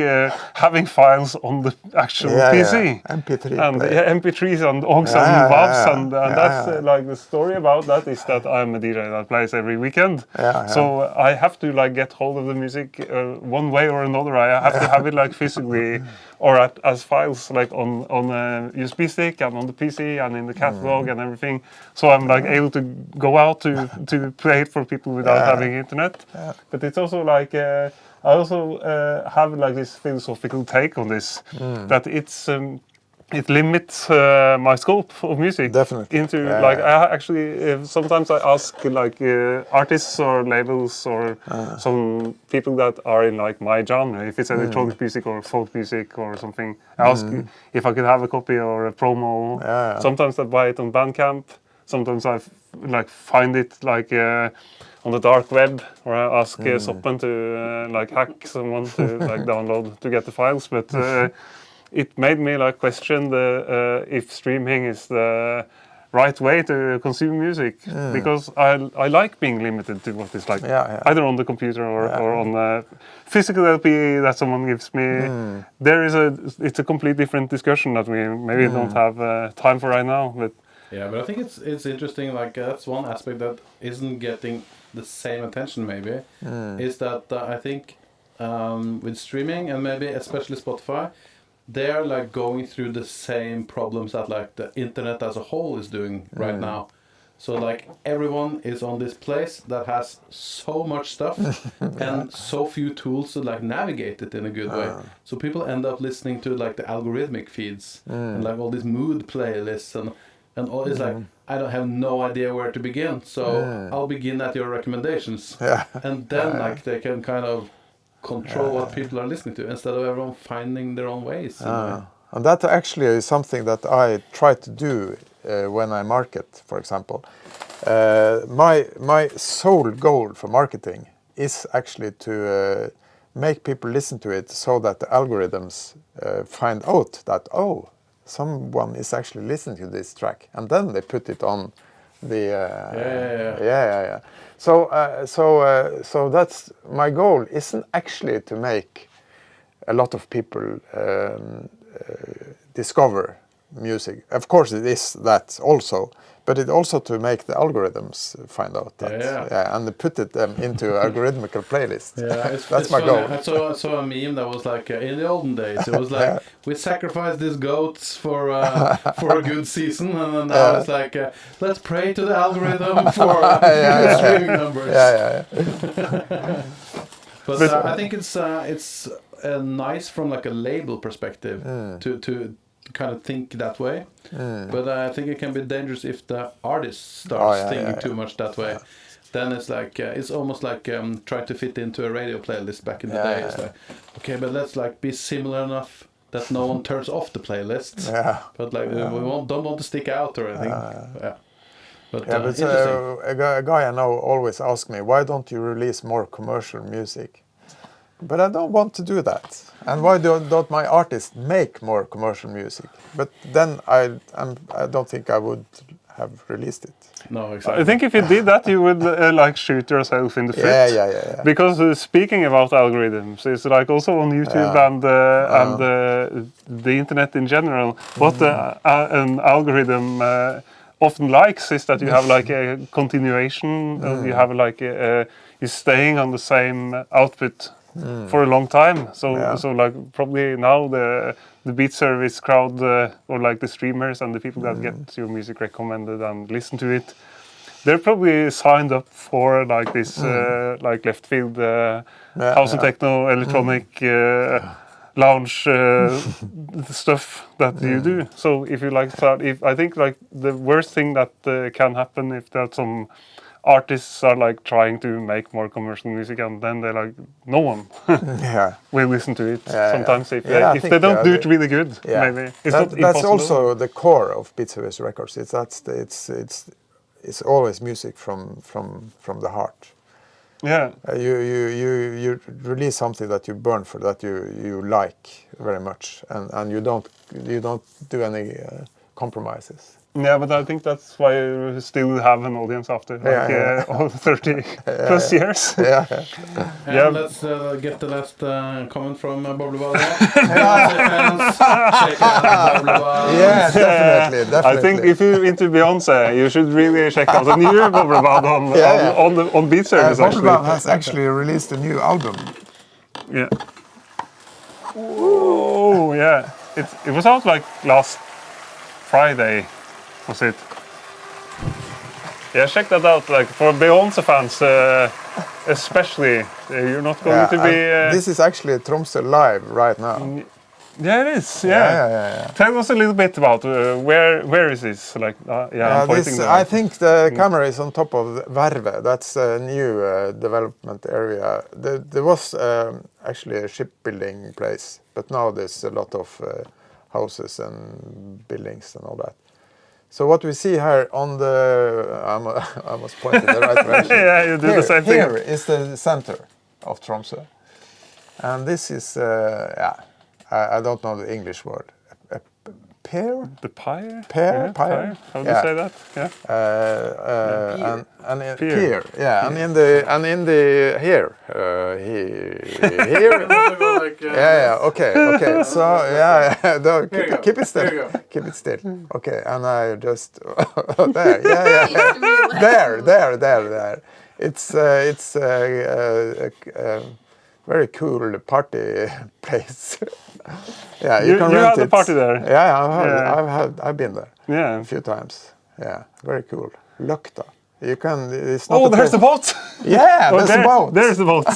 S1: having files on the actual PC.
S2: MP3
S1: and MP3s and aux and WAVs and that's like the story about that is that I'm a DJ that plays every weekend. So I have to like get hold of the music one way or another. I have to have it like physically or as files like on a USB stick and on the PC and in the catalog and everything. So I'm like able to go out to play it for people without having internet. But it's also like I also have like this philosophical take on this that it limits my scope of music.
S2: Definitely.
S1: Into like I actually sometimes I ask like artists or labels or some people that are in like my genre, if it's electronic music or folk music or something, I ask if I could have a copy or a promo. Sometimes I buy it on Bandcamp. Sometimes I like find it like on the dark web, or I ask Soppen to like hack someone to like download to get the files. But it made me like question if streaming is the right way to consume music, because I like being limited to what is like either on the computer or on a physical LP that someone gives me. It's a complete different discussion that we maybe don't have time for right now. But
S3: I think it's interesting. Like that's one aspect that isn't getting the same attention. Maybe is that I think with streaming and maybe especially Spotify, they're like going through the same problems that like the internet as a whole is doing right now. So like everyone is on this place that has so much stuff and so few tools to like navigate it in a good way. So people end up listening to like the algorithmic feeds and like all these mood playlists and all. It's like I don't have no idea where to begin. So I'll begin at your recommendations, and then like they can kind of control what people are listening to instead of everyone finding their own ways.
S2: And that actually is something that I try to do when I market, for example. My sole goal for marketing is actually to make people listen to it so that the algorithms find out that, oh, someone is actually listening to this track, and then they put it on the So that's my goal. Isn't actually to make a lot of people discover music. Of course, it is that also, but it also to make the algorithms find out that, and put them into algorithmical playlists. That's my goal.
S3: I saw a meme that was like in the olden days. It was like we sacrificed these goats for a good season, and then now it's like let's pray to the algorithm for streaming numbers. But I think it's nice from like a label perspective to kind of think that way, but I think it can be dangerous if the artist starts thinking too much that way. Then it's like it's almost like trying to fit into a radio playlist back in the day. It's like, okay, but let's like be similar enough that no one turns off the playlist. But like we don't want to stick out or anything. But
S2: a guy I know always asks me, why don't you release more commercial music? But I don't want to do that. And why don't my artists make more commercial music? But then I don't think I would have released it.
S3: No, exactly.
S1: I think if you did that, you would like shoot yourself in the foot.
S2: Yeah.
S1: Because speaking about algorithms, it's like also on YouTube and the internet in general. What an algorithm often likes is that you have like a continuation. You have like you're staying on the same output for a long time. So like probably now the Beatservice crowd or like the streamers and the people that get your music recommended and listen to it, they're probably signed up for like this like left field house and techno electronic lounge stuff that you do. So if you like start, I think like the worst thing that can happen if that some artists are like trying to make more commercial music and then they're like no one will listen to it. Sometimes if they don't do it really good, maybe it's not impossible.
S2: That's also the core of Beatservice records. It's always music from the heart.
S1: Yeah,
S2: you release something that you burn for, that you like very much, and you don't do any compromises.
S1: Yeah, but I think that's why you still have an audience after like all 30 plus years.
S3: And let's get the last comment from Boblebad.
S2: Definitely.
S1: I think if you're into Beyonce, you should really check out the new Boblebad on Beatservice.
S2: Boblebad has actually released a new album.
S1: Yeah. Oh yeah, it was out like last Friday. Was it? Yeah, check that out. Like for Beyonce fans, especially, you're not going to be.
S2: This is actually Tromsø live right now.
S1: Yeah, it is. Yeah. Tell us a little bit about where is this? Like, I'm pointing there.
S2: I think the camera is on top of Verve. That's a new development area. There was actually a shipbuilding place, but now there's a lot of houses and buildings and all that. So what we see here on the, I must point in the right direction.
S1: Yeah, you do the same thing.
S2: Here is the center of Tromsø. And this is, I don't know the English word. A pier?
S1: The pyre?
S2: Pier?
S1: Pyre? How do you say that?
S2: Yeah. And pier. Yeah. And in the here. Okay. So keep it still. Keep it still. Okay. And I just there. There. It's a very cool party place. Yeah, you can rent
S1: had a party there.
S2: Yeah, I've been there.
S1: Yeah,
S2: a few times. Yeah, very cool. Løkta. You can. It's not.
S1: Oh, there's the boat.
S2: Yeah, there's the boat.
S1: There's the boat.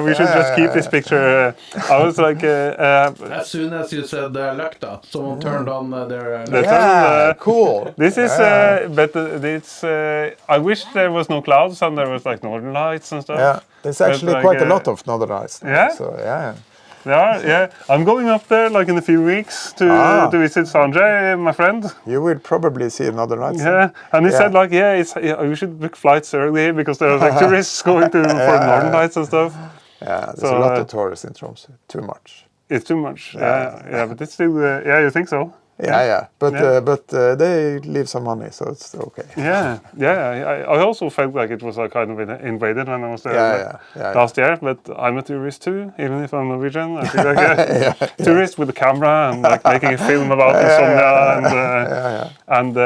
S1: We should just keep this picture. I was like,
S3: as soon as you said Løkta, someone turned on
S2: their. Cool.
S1: This is, but it's. I wish there was no clouds and there was like northern lights and stuff.
S2: Yeah, there's actually quite a lot of northern lights.
S1: Yeah.
S2: So yeah.
S1: Yeah. I'm going up there like in a few weeks to visit Sanjay, my friend.
S2: You will probably see another night.
S1: Yeah, and he said like, we should book flights early because there are like tourists going to for Northern Lights and stuff.
S2: Yeah, there's a lot of tourists in Tromsø. Too much.
S1: It's too much. Yeah, but it's still. You think so?
S2: Yeah. But they leave some money, so it's okay.
S1: Yeah. I also felt like it was like kind of invaded when I was there last year. But I'm a tourist too, even if I'm Norwegian. I feel like a tourist with a camera and like making a film about insomnia and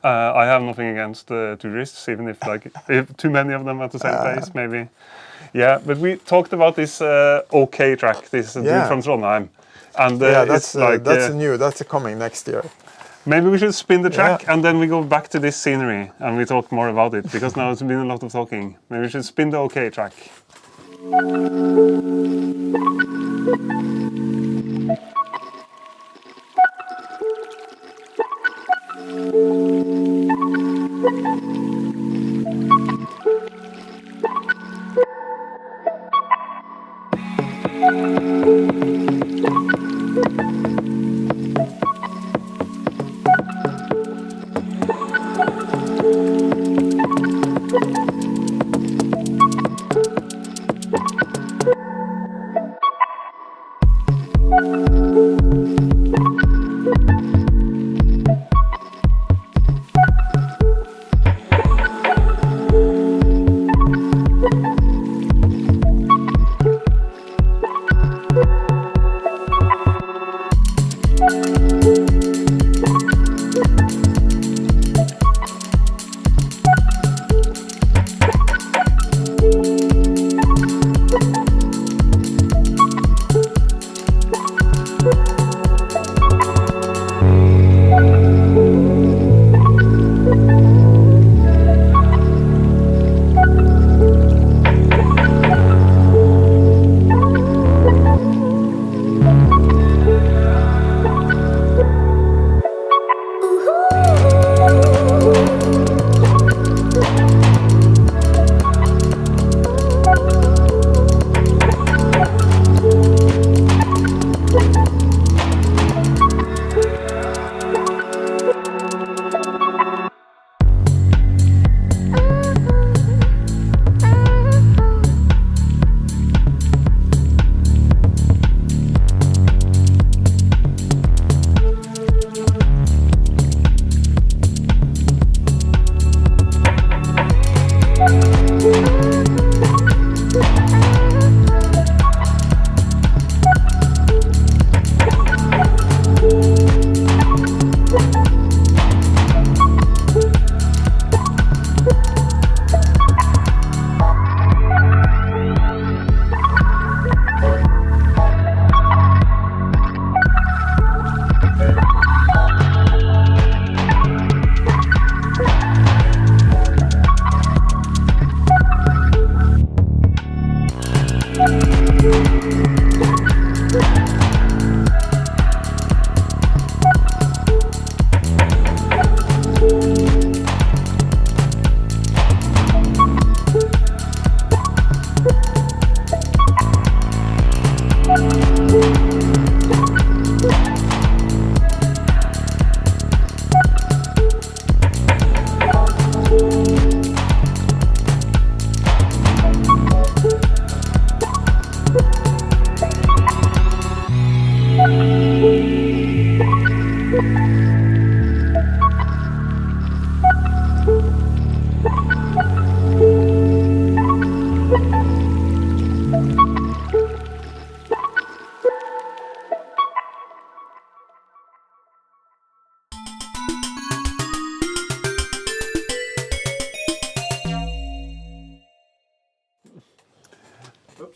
S1: I have nothing against tourists, even if like if too many of them at the same place, maybe. Yeah, but we talked about this OK track, this dude from Trondheim. And
S2: that's new. That's coming next year.
S1: Maybe we should spin the track and then we go back to this scenery and we talk more about it because now it's been a lot of talking. Maybe we should spin the OK track.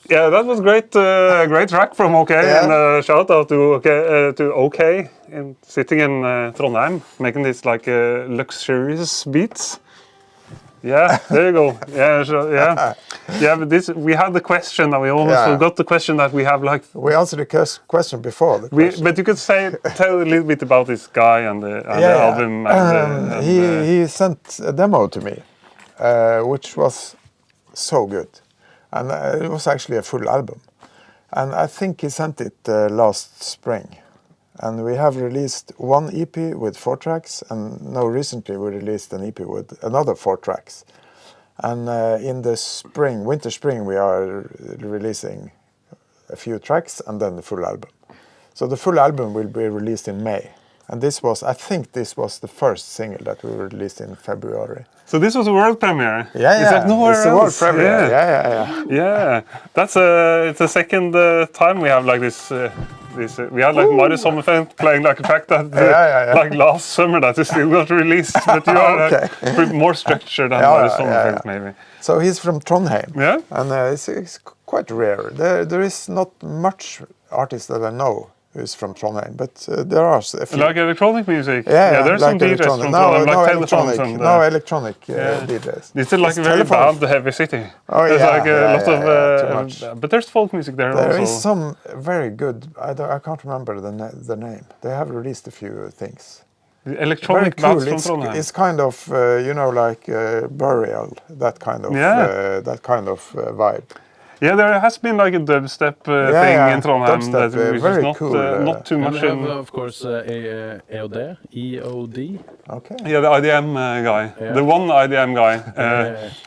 S1: Yeah, that was great. Great track from OK, and shout out to OK, sitting in Trondheim, making this like luxurious beats. Yeah, there you go. Yeah, yeah. But we had the question that we almost forgot the question that we have like.
S2: We answered the question before the question.
S1: But you could tell a little bit about this guy and the album.
S2: He sent a demo to me, which was so good, and it was actually a full album, and I think he sent it last spring. And we have released one EP with 4 tracks, and now recently we released an EP with another 4 tracks. And in the winter spring, we are releasing a few tracks and then the full album. So the full album will be released in May. And I think this was the first single that we released in February.
S1: So this was a world premiere.
S2: Yeah,
S1: it's like nowhere
S2: it's
S1: else.
S2: a world premiere. Yeah.
S1: That's it's the second time we have like this. We had like Marius Sommerfeld playing like a track that like last summer that is still not released, but you are like, more structured than Marius Sommerfeld maybe.
S2: So he's from Trondheim, and it's quite rare. There is not much artists that I know who's from Trondheim, but there are a few.
S1: Like electronic music. Yeah, there's like some DJs from Trondheim, like Telephones and
S2: electronic DJs.
S1: It's like a very bad heavy city.
S2: Oh
S1: there's like a lot
S2: of
S1: but there's folk music there also.
S2: There is some very good. I can't remember the name. They have released a few things.
S1: The electronic bands from Trondheim.
S2: It's kind of like Burial, that kind of vibe.
S1: Yeah, there has been like a dubstep thing in Trondheim that
S2: very
S1: is
S2: cool,
S1: not too much.
S3: And we have, of course, EOD.
S2: Okay.
S1: Yeah, the IDM guy, the one IDM guy.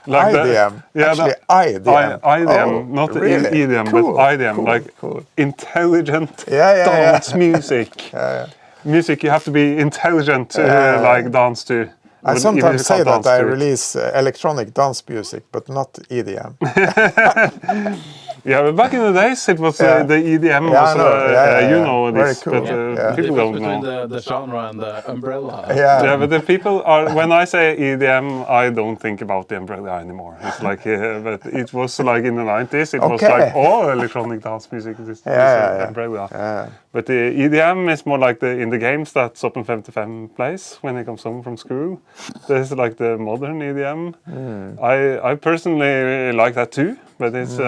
S2: Like IDM.
S1: Actually, IDM, not
S2: really?
S1: EDM,
S2: cool.
S1: but IDM,
S2: cool.
S1: Intelligent dance music. Music you have to be intelligent to like dance to.
S2: I sometimes say that I release electronic dance music, but not EDM.
S1: Yeah, but back in the days it was the EDM was, you know this,
S2: cool.
S1: But people don't know.
S3: Between the genre and the umbrella.
S1: Yeah, but the people are, when I say EDM, I don't think about the umbrella anymore. It's like, but it was like in the 90s, it was like all electronic dance music, this umbrella. Yeah. But the EDM is more like in the games that Soppen 55 plays when he comes home from school. There's like the modern EDM. I personally like that too, but it's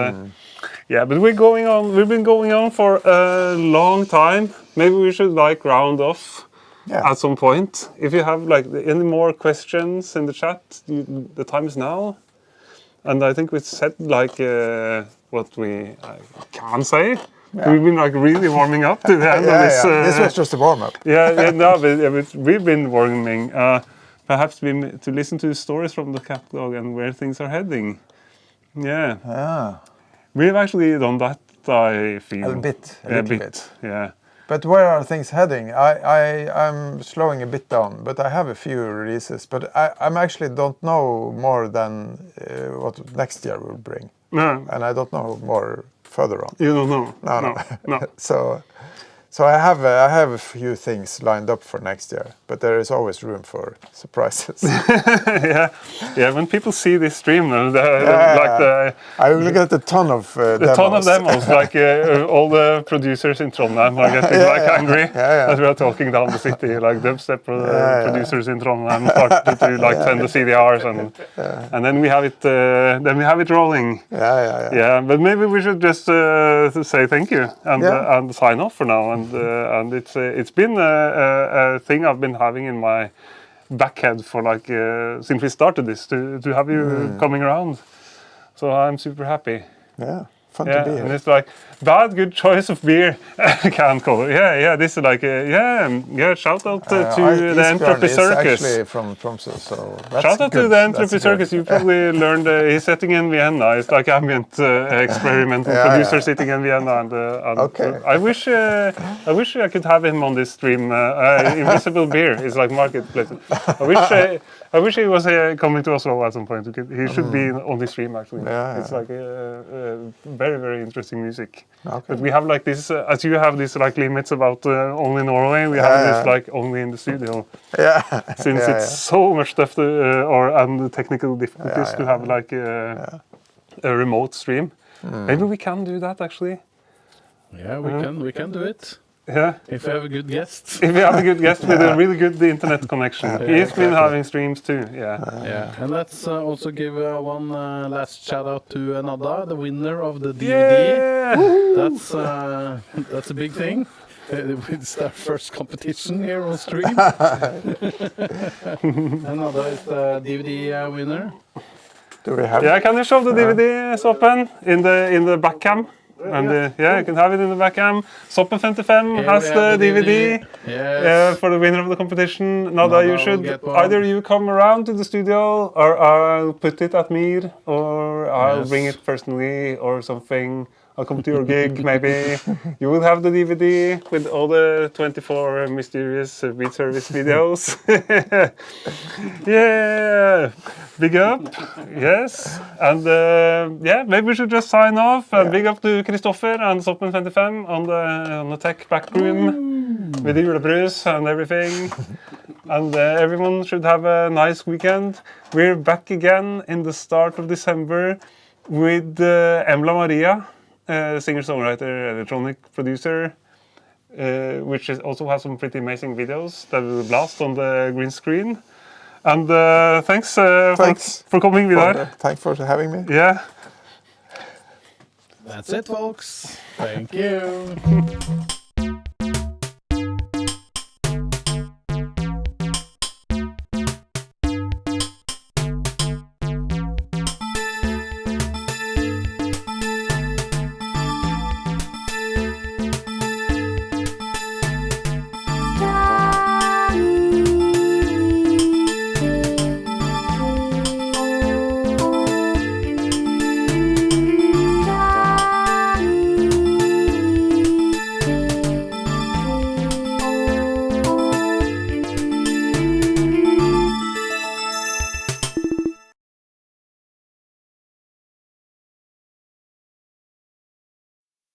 S1: but we've been going on for a long time. Maybe we should like round off at some point. If you have like any more questions in the chat, the time is now. And I think we said like what we can say. Yeah. We've been like really warming up to the end of this.
S2: This was just a warm up.
S1: But we've been warming. Perhaps to listen to stories from the catalogue and where things are heading. Yeah. We've actually done that, I feel.
S2: A little bit.
S1: Yeah.
S2: But where are things heading? I'm slowing a bit down, but I have a few releases. But I actually don't know more than what next year will bring.
S1: No.
S2: And I don't know more further on.
S1: You don't know?
S2: No. So I have a few things lined up for next year, but there is always room for surprises.
S1: When people see this stream, I
S2: will get a ton of
S1: demos. Like all the producers in Trondheim are getting angry as we are talking down the city. Like dubstep producers in Trondheim started to like send the CDRs, and then we have it rolling. But maybe we should just say thank you and sign off for now. And it's been a thing I've been having in my backhead for like since we started this to have you coming around. So I'm super happy.
S2: Yeah, fun to be here.
S1: And it's like good choice of beer. Can call it. This is like shout out to the Entrop Circus.
S2: Actually from Tromsø, so that's
S1: shout out
S2: good.
S1: to the Entrop Circus. You probably learned he's sitting in Vienna. It's like ambient experimental producer sitting in Vienna. And I wish I could have him on this stream. Invisible Beer is like marketplace. I wish he was coming to Oslo at some point. He should be on this stream actually. It's like very, very interesting music. But we have like this, as you have this like limits about only Norway, we have this like only in the studio. Since it's so much stuff and the technical difficulties to have like a remote stream. Maybe we can do that actually.
S3: Yeah, we can do it.
S1: Yeah.
S3: If we have a good guest.
S1: If we have a good guest with a really good internet connection. He's been having streams too,
S3: Yeah, and let's also give one last shout out to Nada, the winner of the DVD.
S1: Yeah!
S3: That's a big thing. It's our first competition here on stream. And Nada is the DVD winner.
S2: Do we have?
S1: Yeah, can you show the DVD, Soppen, in the back cam? And yeah, you can have it in the back cam. Soppen 55 has the DVD.
S3: Yes.
S1: For the winner of the competition. Nada, you should either you come around to the studio, or I'll put it at Mir, or I'll bring it personally, or something. I'll come to your gig, maybe. You will have the DVD with all the 24 mysterious Beatservice videos. Yeah, big up. Yes, and yeah, maybe we should just sign off. And big up to Kristoffer and Soppen 55 on the tech back room with the julebrus and everything. And everyone should have a nice weekend. We're back again in the start of December with Emla Maria. Singer-songwriter, electronic producer, which also has some pretty amazing videos that will blast on the green screen. And thanks for coming, Vidar.
S2: Thanks for having me.
S1: Yeah.
S3: That's it, folks. Thank you.